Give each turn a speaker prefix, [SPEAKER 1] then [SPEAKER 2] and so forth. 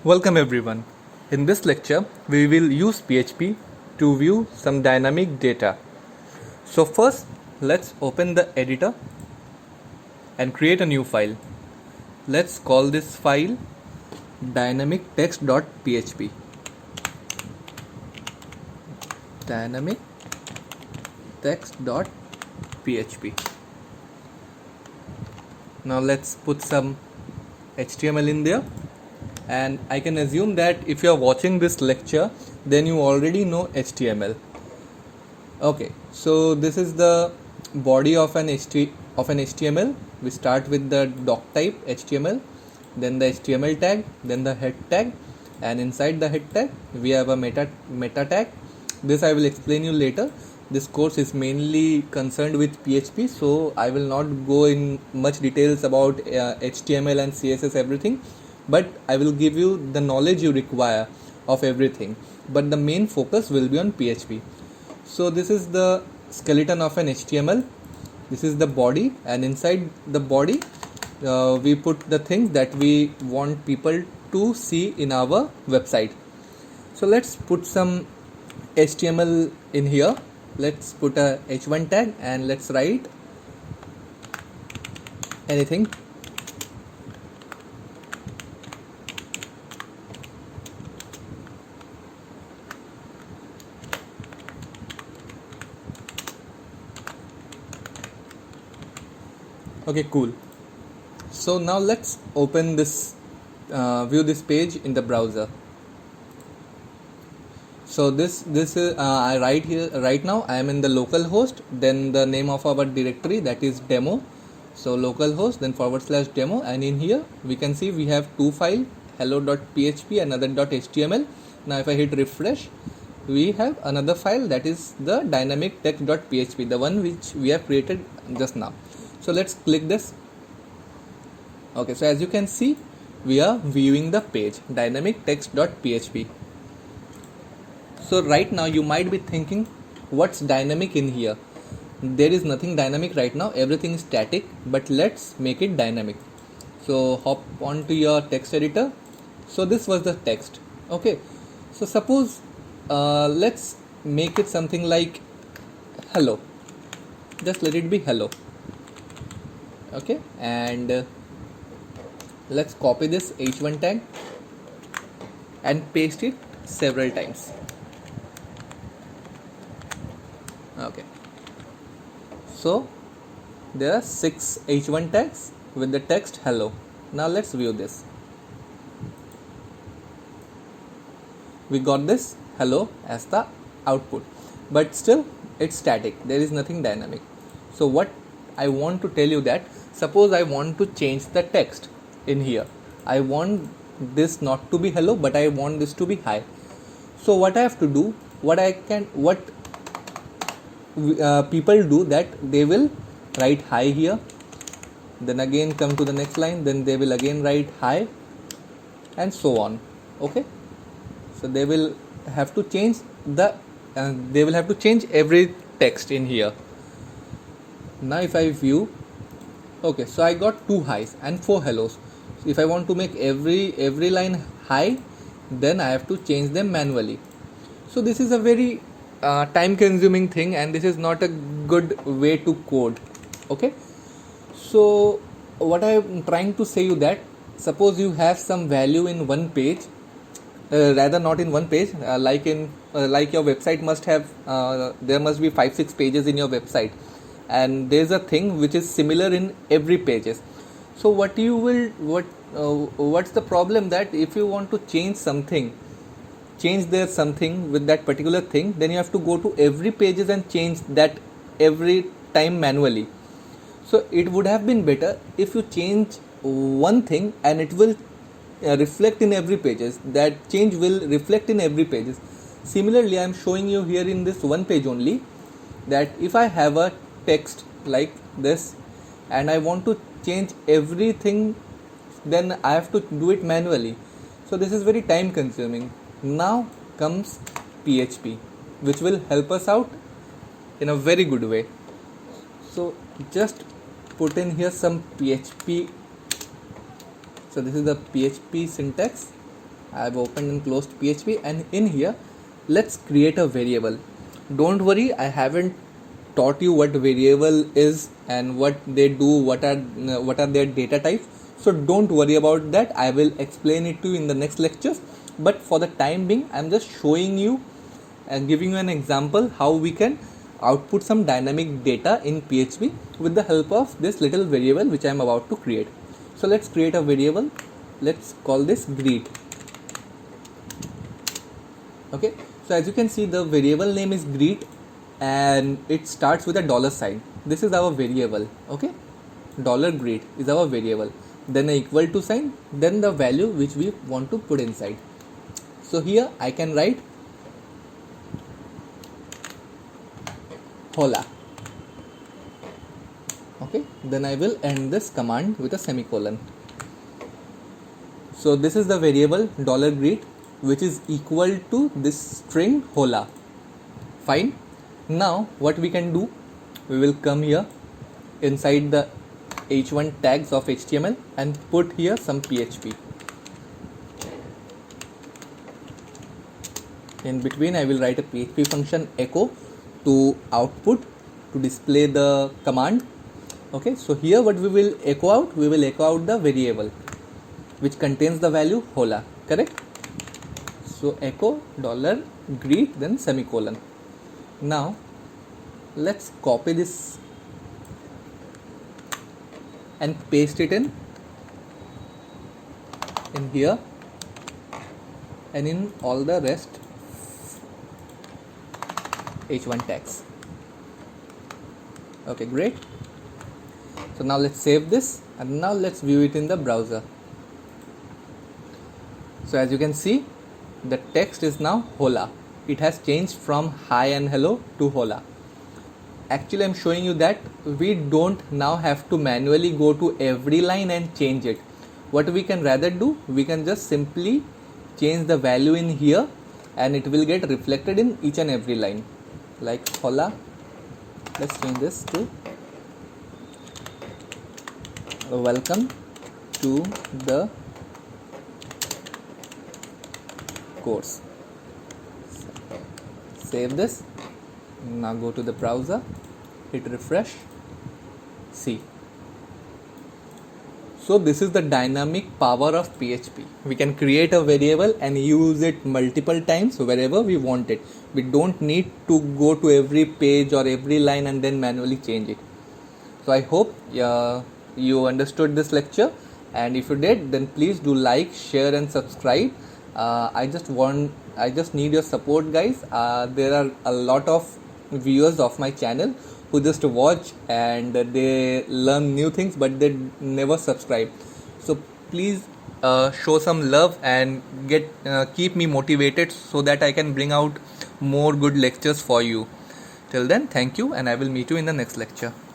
[SPEAKER 1] Welcome everyone. In this lecture, we will use PHP to view some dynamic data. So first, let's open the editor and create a new file. Let's call this file dynamictext.php. Dynamictext.php. Now let's put some HTML in there. And I can assume that if you are watching this lecture, then you already know HTML. Okay, so this is the body of an HTML. We start with the doc type HTML, then the HTML tag, then the head tag, and inside the head tag we have a meta tag. This I will explain you later. This course is mainly concerned with PHP, so I will not go in much details about HTML and CSS everything, but I will give you the knowledge you require of everything, but the main focus will be on PHP. So this is the skeleton of an HTML. This is the body, and inside the body we put the things that we want people to see in our website. So let's put some HTML in here. Let's put a h1 tag and let's write anything. Okay, cool. So now let's open this, view this page in the browser. So this is I write here right now. I am in the local host, then the name of our directory, that is demo. So localhost, then / demo, and in here we can see we have two files, hello.php and other.html. Now if I hit refresh, we have another file, that is the dynamictext.php, the one which we have created just now. So let's click this. Okay, so as you can see, we are viewing the page dynamictext.php. So right now you might be thinking, what's dynamic in here? There is nothing dynamic right now, everything is static, but let's make it dynamic. So hop on to your text editor. So this was the text. Okay, so suppose let's make it something like hello. Just let it be hello. Okay, and let's copy this h1 tag and paste it several times. Okay, so there are 6 h1 tags with the text hello. Now let's view this. We got this hello as the output, but still it's static, there is nothing dynamic. So what I want to tell you, that suppose I want to change the text in here. I want this not to be hello, but I want this to be hi. So what I have to do, what people do, that they will write hi here, then again come to the next line, then they will again write hi, and so on. Okay, so they will have to change every text in here. Now if I view, okay, so I got 2 highs and 4 hellos. So if I want to make every line high, then I have to change them manually. So this is a very time consuming thing, and this is not a good way to code. Okay, so what I am trying to say you, that suppose you have some value in one page, rather not in one page, like your website must have, there must be 5-6 pages in your website, and there's a thing which is similar in every pages. So what's the problem, that if you want to change there something with that particular thing, then you have to go to every pages and change that every time manually. So it would have been better if you change one thing and it will reflect in every pages. That change will reflect in every pages. Similarly, I am showing you here in this one page only, that if I have a text like this and I want to change everything, then I have to do it manually. So this is very time consuming. Now comes PHP, which will help us out in a very good way. So just put in here some PHP. So this is the PHP syntax. I've opened and closed PHP, and in here let's create a variable. Don't worry, I haven't taught you what variable is and what they do, what are their data types, so don't worry about that. I will explain it to you in the next lectures, but for the time being I'm just showing you and giving you an example how we can output some dynamic data in PHP with the help of this little variable which I am about to create. So let's create a variable. Let's call this greet. Okay, so as you can see, the variable name is greet and it starts with a dollar sign. This is our variable. Okay, dollar greet is our variable, then a equal to sign, then the value which we want to put inside. So here I can write hola. Okay, then I will end this command with a semicolon. So this is the variable dollar greet which is equal to this string hola. Fine. Now what we can do, we will come here inside the h1 tags of HTML and put here some PHP. In between I will write a PHP function echo to output to display the command. Okay, so here what we will echo out, we will echo out the variable which contains the value hola, correct? So echo dollar greet then semicolon. Now let's copy this and paste it in here and in all the rest h1 tags. Okay, great. So now let's save this and now let's view it in the browser. So as you can see, the text is now hola. It has changed from hi and hello to hola. Actually I'm showing you that we don't now have to manually go to every line and change it. What we can rather do, we can just simply change the value in here and it will get reflected in each and every line. Like hola, let's change this to welcome to the course. Save this. Now go to the browser, hit refresh, see. So this is the dynamic power of PHP. We can create a variable and use it multiple times wherever we want it. We don't need to go to every page or every line and then manually change it. So I hope you understood this lecture, and if you did, then please do like, share and subscribe. I just need your support, guys. There are a lot of viewers of my channel who just watch and they learn new things but they never subscribe. So please show some love and keep me motivated so that I can bring out more good lectures for you. Till then, thank you, and I will meet you in the next lecture.